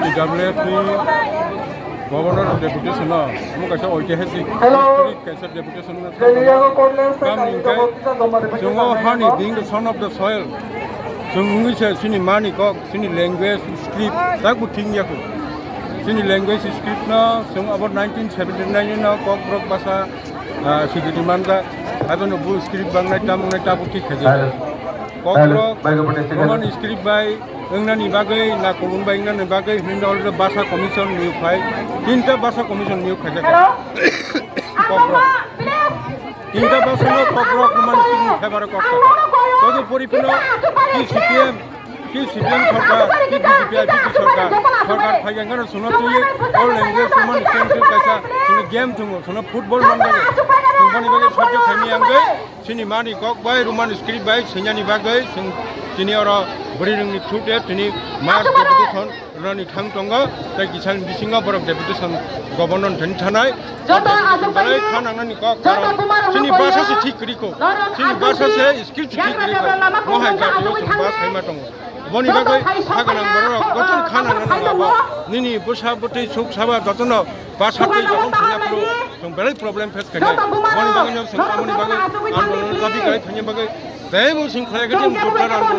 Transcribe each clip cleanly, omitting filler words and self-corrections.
PWF ni Governor Deputation na mo kaisa ঐতিহাসিক historic kaisa deputation na kam ningke jongo hani being the son of the soil jongni se sini mani kok sini language script tak buting ya ko sini language script na jong about 1979 na kok brok basa sigiti manda adono bu script bangnai ta buti khaje kok brok roman script bai Engnani bagai na kolon bai engnani bagai hinda already basa commission niu khai tinta basa commission niu khaje kokrok tinta basa no kokrok man sing febar kokrok todo poripino ki CPM সরকার কি BJP Sarkar ফাইগে ngana suno tuye all language man stand to kaisa sini game tungo suno football man bagai tumbani bagai sajjo khami angai sini mani kok bai roman script bai sinyani bagai sing tini ora buriringni thute tini mas deputation rani thangtonga tai kisan bisinga borok deputation governor thanai balai khanangni kok sini basa se thik kriko sini basa se script thik kriko mohai jatiyo bas haima tongo boni bagai haganang borok goton khanangna nini busa buti suk saba jotono basa te jokon thanya pro jong balai problem face khane boni bagai no boni bagai andolon dabi kai thanya bagai Demo sing khale gatim jodar andolon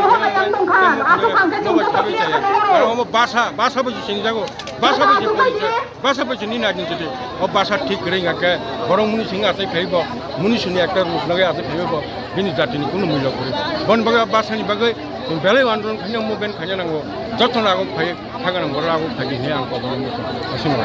basa buji sing jago basa buji police basa buji ni na niti o basa ঠিক রেঙ্গা কে বরং মুনি সিং আছে ফেইব মুনি শুনি একটা রূপ লগে আছে ফেইব বিনি জাতিনি কোনো মূল্য করে বন বাগে বাসানি বাগে বেলে আন্দোলন খাইয়া মুভমেন্ট খাইয়া নাঙ্গো যতন আগো ফাই ফাগানাং বড় আগো ফাই হে আং কদম আসিনো